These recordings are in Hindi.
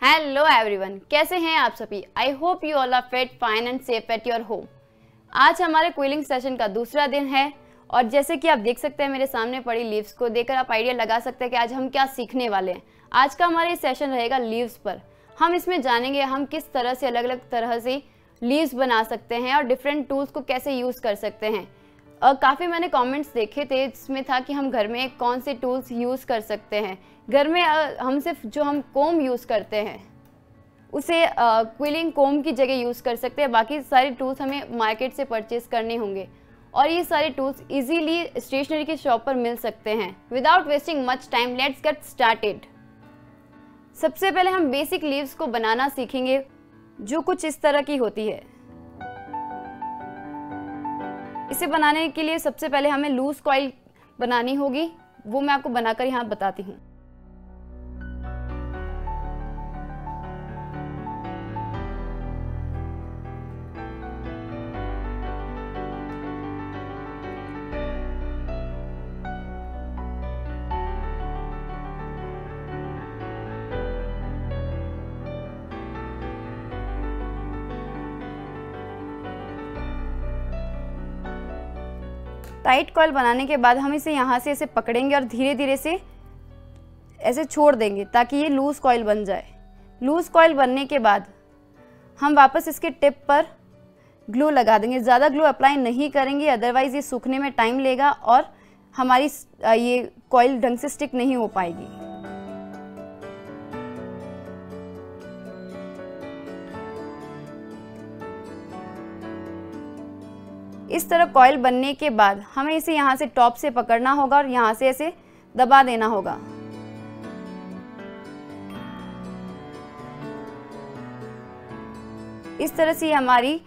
हेलो एवरीवन, कैसे हैं आप सभी। I hope you all are fit fine and safe at your home. आज हमारे क्विलिंग सेशन का दूसरा दिन है और जैसे कि आप देख सकते हैं मेरे सामने पड़ी लीव्स को देखकर आप आइडिया लगा सकते हैं कि आज हम क्या सीखने वाले हैं। आज का हमारा ये सेशन रहेगा लीव्स पर। हम इसमें जानेंगे हम किस तरह से अलग अलग तरह से लीव्स बना सकते हैं और डिफरेंट टूल्स को कैसे यूज़ कर सकते हैं। काफ़ी मैंने कमेंट्स देखे थे जिसमें था कि हम घर में कौन से टूल्स यूज़ कर सकते हैं। घर में हम सिर्फ जो हम कोम यूज़ करते हैं उसे क्विलिंग कोम की जगह यूज़ कर सकते हैं। बाकी सारे टूल्स हमें मार्केट से परचेज करने होंगे और ये सारे टूल्स इजीली स्टेशनरी के शॉप पर मिल सकते हैं। Without wasting much time let's get started. सबसे पहले हम बेसिक लीव्स को बनाना सीखेंगे जो कुछ इस तरह की होती है। इसे बनाने के लिए सबसे पहले हमें लूज कॉइल बनानी होगी, वो मैं आपको बनाकर यहाँ बताती हूँ। टाइट कॉइल बनाने के बाद हम इसे यहाँ से ऐसे पकड़ेंगे और धीरे धीरे से ऐसे छोड़ देंगे ताकि ये लूज कॉइल बन जाए। लूज कॉइल बनने के बाद हम वापस इसके टिप पर ग्लू लगा देंगे। ज़्यादा ग्लू अप्लाई नहीं करेंगे, अदरवाइज़ ये सूखने में टाइम लेगा और हमारी ये कॉइल ढंग से स्टिक नहीं हो पाएगी। इस तरह कॉइल बनने के बाद हमें इसे यहाँ से टॉप से पकड़ना होगा और यहाँ से ऐसे दबा देना होगा। इस तरह से हमारी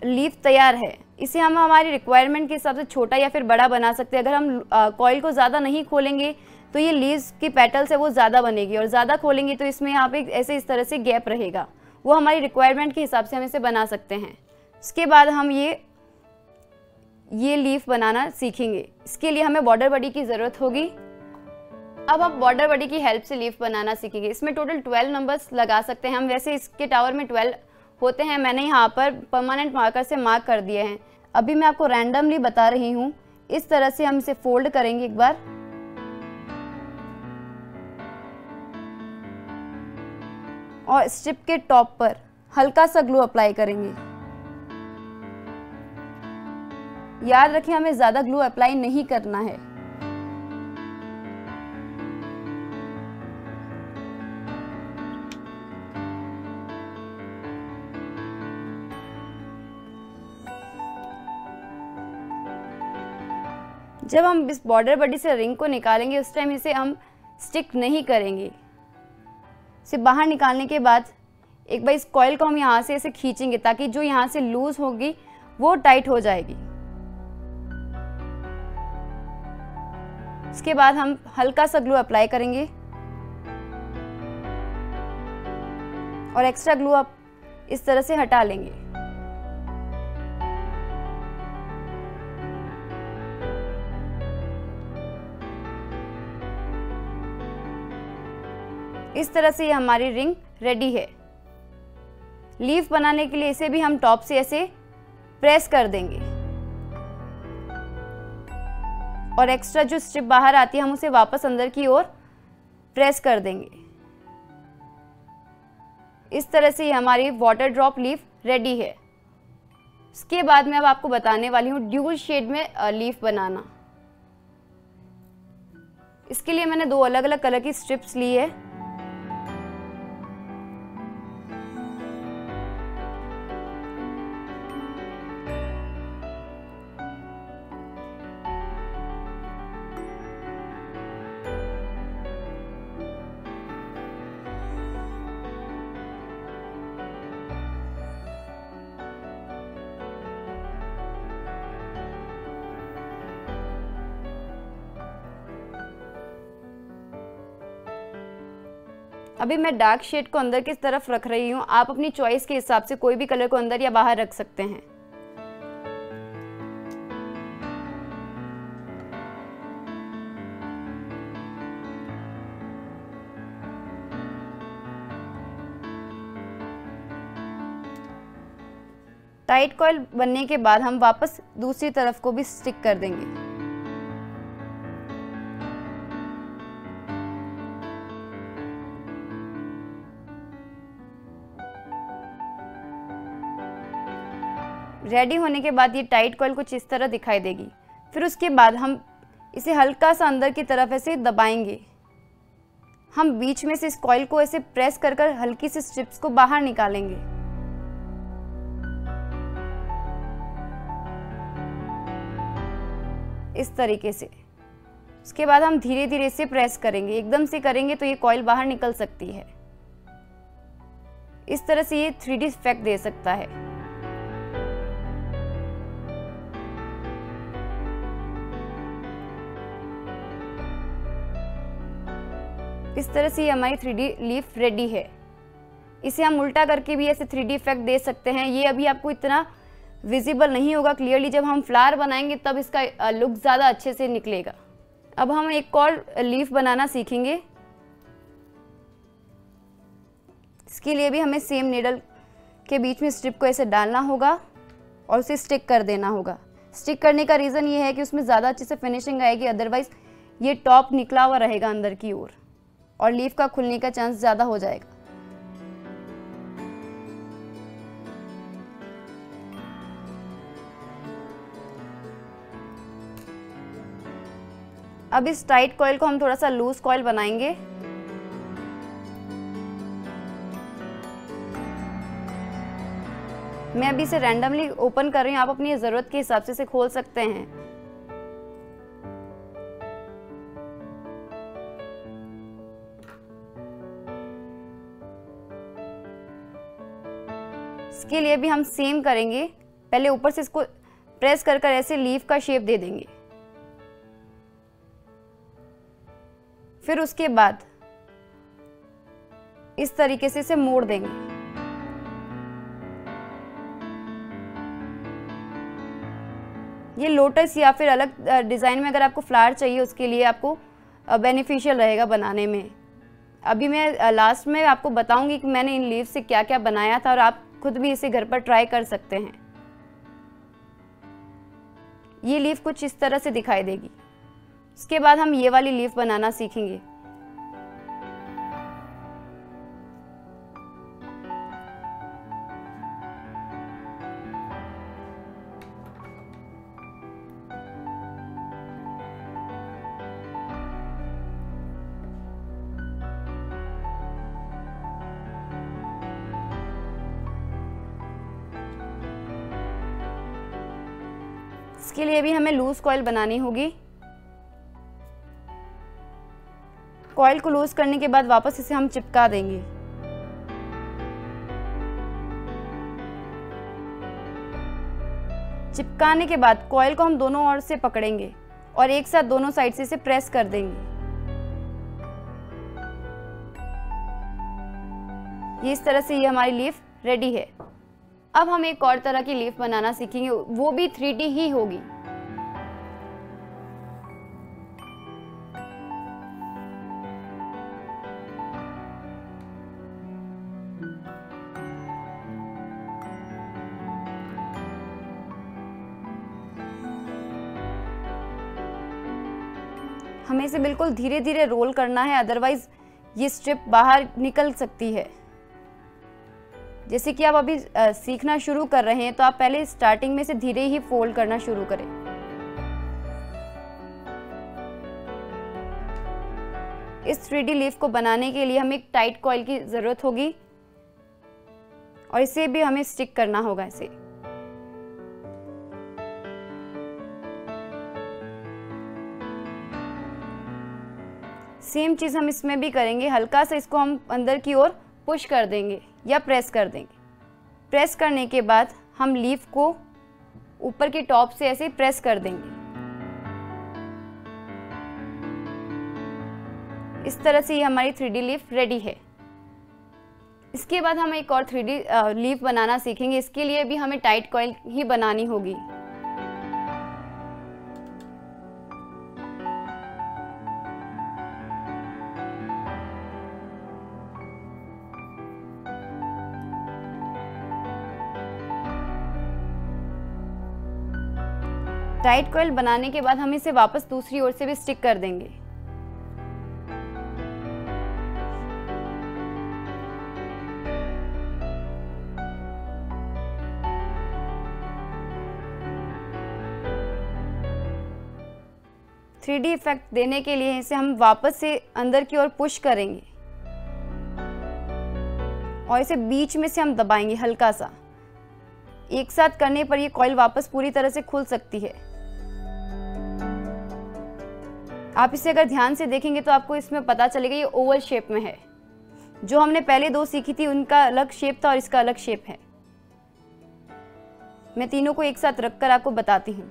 लीफ तैयार है। इसे हम हमारी रिक्वायरमेंट के हिसाब से छोटा या फिर बड़ा बना सकते हैं। अगर हम कॉइल को ज़्यादा नहीं खोलेंगे तो ये लीव्स की पेटल्स है वो ज़्यादा बनेगी और ज़्यादा खोलेंगे तो इसमें यहाँ पे ऐसे इस तरह से गैप रहेगा। वो हमारी रिक्वायरमेंट के हिसाब से हम इसे बना सकते हैं। इसके बाद हम ये लीफ बनाना सीखेंगे। इसके लिए हमें बॉर्डर बडी की ज़रूरत होगी। अब हम बॉर्डर बडी की हेल्प से लीफ बनाना सीखेंगे। इसमें टोटल 12 नंबर्स लगा सकते हैं हम। वैसे इसके टावर में 12 होते हैं, मैंने यहाँ पर परमानेंट मार्कर से मार्क कर दिए हैं। अभी मैं आपको रैंडमली बता रही हूँ। इस तरह से हम इसे फोल्ड करेंगे एक बार और स्ट्रिप के टॉप पर हल्का सा ग्लू अप्लाई करेंगे। याद रखें हमें ज़्यादा ग्लू अप्लाई नहीं करना है। जब हम इस बॉर्डर बडी से रिंग को निकालेंगे उस टाइम इसे हम स्टिक नहीं करेंगे। इसे बाहर निकालने के बाद एक बार इस कॉइल को हम यहाँ से ऐसे खींचेंगे ताकि जो यहाँ से लूज होगी वो टाइट हो जाएगी। इसके बाद हम हल्का सा ग्लू अप्लाई करेंगे और एक्स्ट्रा ग्लू आप इस तरह से हटा लेंगे। इस तरह से ये हमारी रिंग रेडी है। लीफ बनाने के लिए इसे भी हम टॉप से ऐसे प्रेस कर देंगे और एक्स्ट्रा जो स्ट्रिप बाहर आती है हम उसे वापस अंदर की ओर प्रेस कर देंगे। इस तरह से हमारी वाटर ड्रॉप लीफ रेडी है। इसके बाद मैं अब आपको बताने वाली हूँ ड्यूल शेड में लीफ बनाना। इसके लिए मैंने 2 अलग अलग कलर की स्ट्रिप्स ली है। अभी मैं डार्क शेड को अंदर की तरफ रख रही हूँ। आप अपनी चॉइस के हिसाब से कोई भी कलर को अंदर या बाहर रख सकते हैं। टाइट कॉइल बनने के बाद हम वापस दूसरी तरफ को भी स्टिक कर देंगे। रेडी होने के बाद ये टाइट कॉइल कुछ इस तरह दिखाई देगी। फिर उसके बाद हम इसे हल्का सा अंदर की तरफ ऐसे दबाएंगे। हम बीच में से इस कॉइल को ऐसे प्रेस कर कर हल्की सी स्ट्रिप्स को बाहर निकालेंगे। इस तरीके से। उसके बाद हम धीरे धीरे इसे प्रेस करेंगे। एकदम से करेंगे तो ये कॉइल बाहर निकल सकती है। इस तरह से ये 3D इफेक्ट दे सकता है। इस तरह से ये हमारी 3D लीफ रेडी है। इसे हम उल्टा करके भी ऐसे 3D इफेक्ट दे सकते हैं। ये अभी आपको इतना विजिबल नहीं होगा क्लियरली, जब हम फ्लावर बनाएंगे तब इसका लुक ज़्यादा अच्छे से निकलेगा। अब हम एक और लीफ बनाना सीखेंगे। इसके लिए भी हमें सेम नीडल के बीच में स्ट्रिप को ऐसे डालना होगा और उसे स्टिक कर देना होगा। स्टिक करने का रीज़न ये है कि उसमें ज़्यादा अच्छे से फिनिशिंग आएगी, अदरवाइज ये टॉप निकला हुआ रहेगा अंदर की ओर और लीफ का खुलने का चांस ज़्यादा हो जाएगा। अब इस टाइट कॉइल को हम थोड़ा सा लूज कॉइल बनाएंगे। मैं अभी इसे रैंडमली ओपन कर रही हूँ, आप अपनी ज़रूरत के हिसाब से इसे खोल सकते हैं। इसके लिए भी हम सेम करेंगे। पहले ऊपर से इसको प्रेस कर कर ऐसे लीफ का शेप दे देंगे। फिर उसके बाद इस तरीके से इसे मोड़ देंगे। ये लोटस या फिर अलग डिज़ाइन में अगर आपको फ्लावर चाहिए उसके लिए आपको बेनिफिशियल रहेगा बनाने में। अभी मैं लास्ट में आपको बताऊंगी कि मैंने इन लीव से क्या क्या बनाया था और आप खुद भी इसे घर पर ट्राई कर सकते हैं। ये लीफ कुछ इस तरह से दिखाई देगी। उसके बाद हम ये वाली लीफ बनाना सीखेंगे। इसके लिए भी हमें लूज कॉइल बनानी होगी। कॉइल को लूज करने के बाद वापस इसे हम चिपका देंगे। चिपकाने के बाद कॉइल को हम दोनों ओर से पकड़ेंगे और एक साथ दोनों साइड से इसे प्रेस कर देंगे। ये इस तरह से ये हमारी लीफ रेडी है। अब हम एक और तरह की लीफ बनाना सीखेंगे, वो भी 3D ही होगी। हमें इसे बिल्कुल धीरे धीरे रोल करना है, अदरवाइज ये स्ट्रिप बाहर निकल सकती है। जैसे कि आप अभी सीखना शुरू कर रहे हैं तो आप पहले स्टार्टिंग में से धीरे ही फोल्ड करना शुरू करें। इस 3D लीफ को बनाने के लिए हमें एक टाइट कॉइल की जरूरत होगी और इसे भी हमें स्टिक करना होगा इसे। सेम चीज हम इसमें भी करेंगे। हल्का सा इसको हम अंदर की ओर पुश कर देंगे या प्रेस कर देंगे। प्रेस करने के बाद हम लीफ को ऊपर की टॉप से ऐसे प्रेस कर देंगे। इस तरह से ये हमारी 3D लीफ रेडी है। इसके बाद हम एक और 3D लीफ बनाना सीखेंगे। इसके लिए भी हमें टाइट कॉइल ही बनानी होगी। टाइट कॉइल बनाने के बाद हम इसे वापस दूसरी ओर से भी स्टिक कर देंगे। थ्री डी इफेक्ट देने के लिए इसे हम वापस से अंदर की ओर पुश करेंगे और इसे बीच में से हम दबाएंगे हल्का सा। एक साथ करने पर ये कॉइल वापस पूरी तरह से खुल सकती है। आप इसे अगर ध्यान से देखेंगे तो आपको इसमें पता चलेगा ये ओवल शेप में है। जो हमने पहले दो सीखी थी उनका अलग शेप था और इसका अलग शेप है। मैं तीनों को एक साथ रखकर आपको बताती हूँ।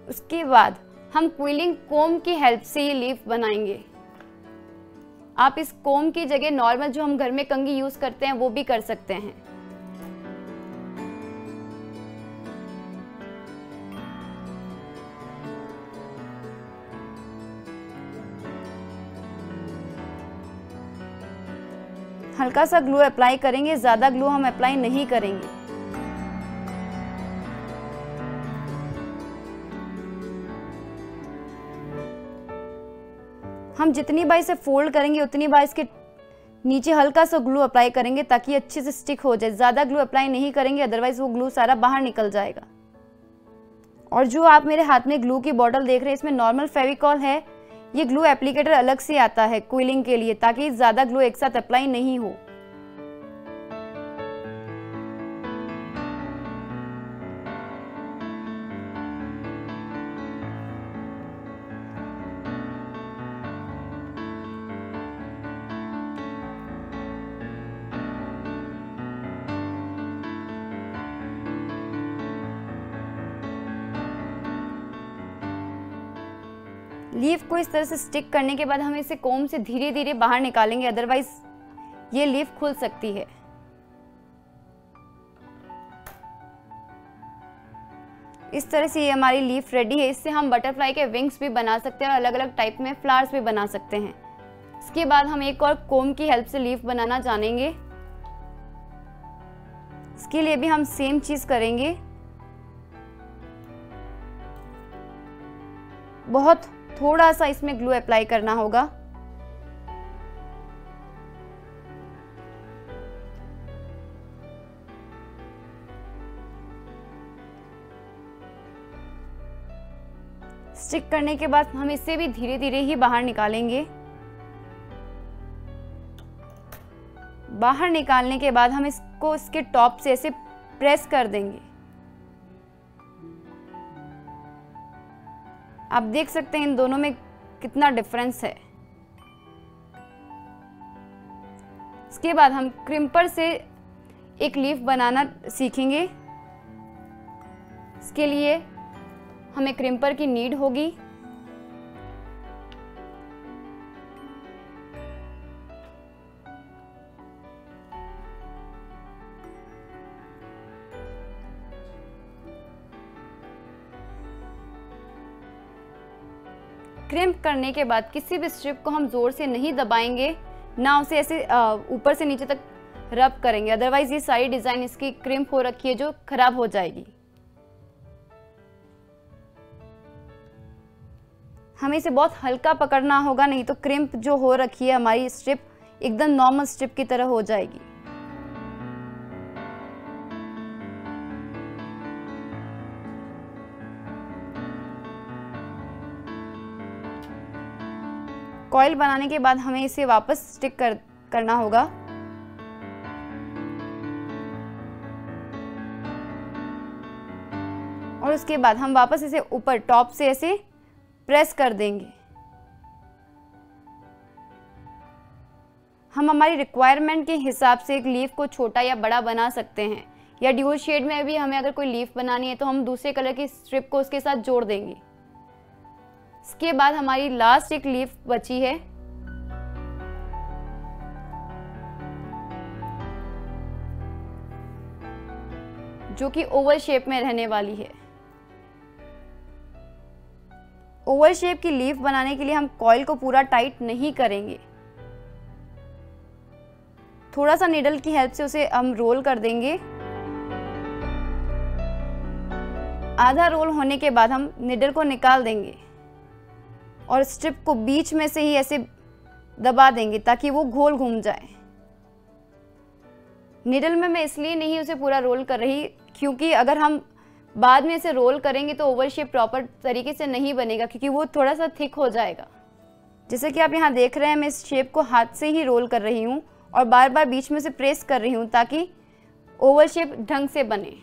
उसके बाद हम क्विलिंग कोम की हेल्प से ये लीफ बनाएंगे। आप इस कोम की जगह नॉर्मल जो हम घर में कंघी यूज करते हैं वो भी कर सकते हैं। हल्का सा ग्लू अप्लाई करेंगे, ज्यादा ग्लू हम अप्लाई नहीं करेंगे। हम जितनी बार इसे फोल्ड करेंगे उतनी बार इसके नीचे हल्का सा ग्लू अप्लाई करेंगे ताकि अच्छे से स्टिक हो जाए। ज़्यादा ग्लू अप्लाई नहीं करेंगे, अदरवाइज वो ग्लू सारा बाहर निकल जाएगा। और जो आप मेरे हाथ में ग्लू की बॉटल देख रहे हैं, इसमें नॉर्मल फेविकॉल है। ये ग्लू एप्लीकेटर अलग से आता है क्विलिंग के लिए, ताकि ज़्यादा ग्लू एक साथ अप्लाई नहीं हो। लीफ को इस तरह से स्टिक करने के बाद हम इसे कोम से धीरे धीरे बाहर निकालेंगे, अदरवाइज ये लीफ खुल सकती है। इस तरह से ये हमारी लीफ रेडी है। इससे हम बटरफ्लाई के विंग्स भी बना सकते हैं और अलग अलग टाइप में फ्लावर्स भी बना सकते हैं। इसके बाद हम एक और कोम की हेल्प से लीफ बनाना जानेंगे। इसके लिए भी हम सेम चीज करेंगे। बहुत थोड़ा सा इसमें ग्लू अप्लाई करना होगा। स्टिक करने के बाद हम इसे भी धीरे धीरे ही बाहर निकालेंगे। बाहर निकालने के बाद हम इसको इसके टॉप से ऐसे प्रेस कर देंगे। आप देख सकते हैं इन दोनों में कितना डिफरेंस है। इसके बाद हम क्रिम्पर से एक लीफ बनाना सीखेंगे। इसके लिए हमें क्रिम्पर की नीड होगी। क्रिम्प करने के बाद किसी भी स्ट्रिप को हम जोर से नहीं दबाएंगे, ना उसे ऐसे ऊपर से नीचे तक रब करेंगे, अदरवाइज ये सारी डिजाइन इसकी क्रिम्प हो रखी है जो खराब हो जाएगी। हमें इसे बहुत हल्का पकड़ना होगा, नहीं तो क्रिम्प जो हो रखी है हमारी स्ट्रिप एकदम नॉर्मल स्ट्रिप की तरह हो जाएगी। कॉइल बनाने के बाद हमें इसे वापस स्टिक करना होगा। और उसके बाद हम वापस इसे ऊपर टॉप से ऐसे प्रेस कर देंगे। हम हमारी रिक्वायरमेंट के हिसाब से एक लीफ को छोटा या बड़ा बना सकते हैं, या ड्यूल शेड में भी हमें अगर कोई लीफ बनानी है तो हम दूसरे कलर की स्ट्रिप को उसके साथ जोड़ देंगे। इसके बाद हमारी लास्ट एक लीफ बची है। जो कि ओवल शेप में रहने वाली है। ओवल शेप की लीफ बनाने के लिए हम कॉइल को पूरा टाइट नहीं करेंगे, थोड़ा सा निडल की हेल्प से उसे हम रोल कर देंगे। आधा रोल होने के बाद हम निडल को निकाल देंगे और स्ट्रिप को बीच में से ही ऐसे दबा देंगे ताकि वो गोल घूम जाए। निडल में मैं इसलिए नहीं उसे पूरा रोल कर रही क्योंकि अगर हम बाद में इसे रोल करेंगे तो ओवल शेप प्रॉपर तरीके से नहीं बनेगा, क्योंकि वो थोड़ा सा थिक हो जाएगा। जैसे कि आप यहाँ देख रहे हैं, मैं इस शेप को हाथ से ही रोल कर रही हूँ और बार बार बीच में से प्रेस कर रही हूँ ताकि ओवल शेप ढंग से बने।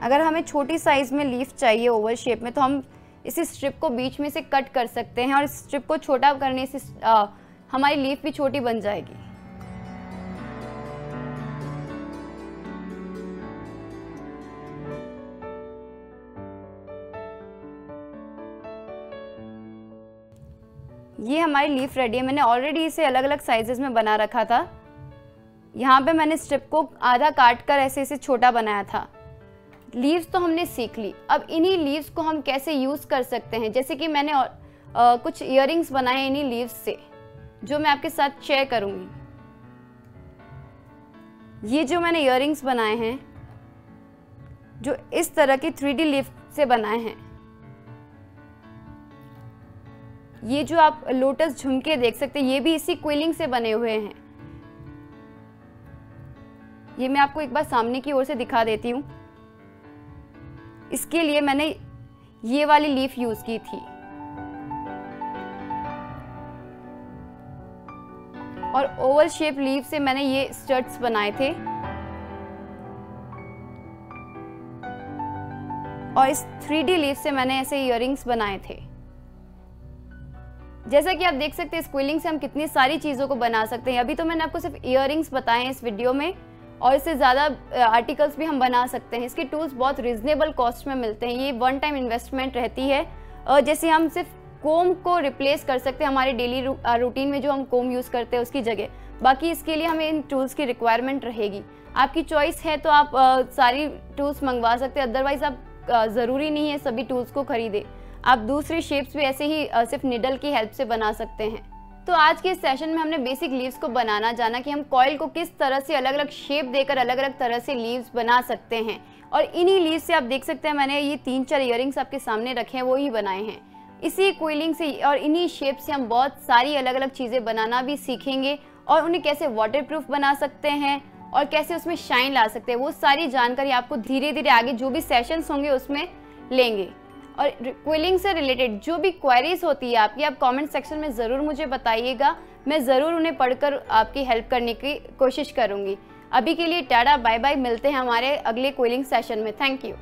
अगर हमें छोटी साइज में लीफ चाहिए ओवल शेप में तो हम इसी स्ट्रिप को बीच में से कट कर सकते हैं और इस स्ट्रिप को छोटा करने से हमारी लीफ भी छोटी बन जाएगी। ये हमारी लीफ रेडी है। मैंने ऑलरेडी इसे अलग अलग साइजेस में बना रखा था। यहाँ पे मैंने स्ट्रिप को आधा काट कर ऐसे इसे छोटा बनाया था। लीव्स तो हमने सीख ली, अब इन्हीं लीव्स को हम कैसे यूज़ कर सकते हैं। जैसे कि मैंने कुछ इयररिंग्स बनाए इन्हीं लीव्स से, जो मैं आपके साथ शेयर करूंगी। ये जो मैंने इयररिंग्स बनाए हैं, जो इस तरह की 3D लीफ से बनाए हैं। ये जो आप लोटस झुमके देख सकते हैं, ये भी इसी क्विलिंग से बने हुए हैं। ये मैं आपको एक बार सामने की ओर से दिखा देती हूँ। इसके लिए मैंने ये वाली लीफ यूज की थी और ओवल शेप लीफ से मैंने ये स्टड्स बनाए थे और इस 3D लीफ से मैंने ऐसे इयररिंग्स बनाए थे। जैसा कि आप देख सकते हैं, स्क्विलिंग से हम कितनी सारी चीज़ों को बना सकते हैं। अभी तो मैंने आपको सिर्फ इयररिंग्स बताए हैं इस वीडियो में, और इससे ज़्यादा आर्टिकल्स भी हम बना सकते हैं। इसके टूल्स बहुत रिजनेबल कॉस्ट में मिलते हैं। ये वन टाइम इन्वेस्टमेंट रहती है। जैसे हम सिर्फ कोम को रिप्लेस कर सकते हैं हमारे डेली रूटीन में जो हम कोम यूज़ करते हैं उसकी जगह, बाकी इसके लिए हमें इन टूल्स की रिक्वायरमेंट रहेगी। आपकी चॉइस है तो आप सारी टूल्स मंगवा सकते हैं, अदरवाइज आप ज़रूरी नहीं है सभी टूल्स को खरीदें। आप दूसरी शेप्स भी ऐसे ही सिर्फ निडल की हेल्प से बना सकते हैं। तो आज के इस सेशन में हमने बेसिक लीव्स को बनाना जाना कि हम कॉइल को किस तरह से अलग अलग शेप देकर अलग अलग तरह से लीव्स बना सकते हैं। और इन्हीं लीव्स से आप देख सकते हैं, मैंने ये 3-4 इयररिंग्स आपके सामने रखे हैं, वो ही बनाए हैं। इसी क्विलिंग से और इन्हीं शेप से हम बहुत सारी अलग अलग चीज़ें बनाना भी सीखेंगे और उन्हें कैसे वाटरप्रूफ बना सकते हैं और कैसे उसमें शाइन ला सकते हैं। वो सारी जानकारी आपको धीरे धीरे आगे जो भी सेशंस होंगे उसमें लेंगे। और क्विलिंग से रिलेटेड जो भी क्वेरीज होती है आपकी, आप कमेंट सेक्शन में ज़रूर मुझे बताइएगा। मैं ज़रूर उन्हें पढ़कर आपकी हेल्प करने की कोशिश करूँगी। अभी के लिए टाटा बाय बाय, मिलते हैं हमारे अगले क्विलिंग सेशन में। Thank you.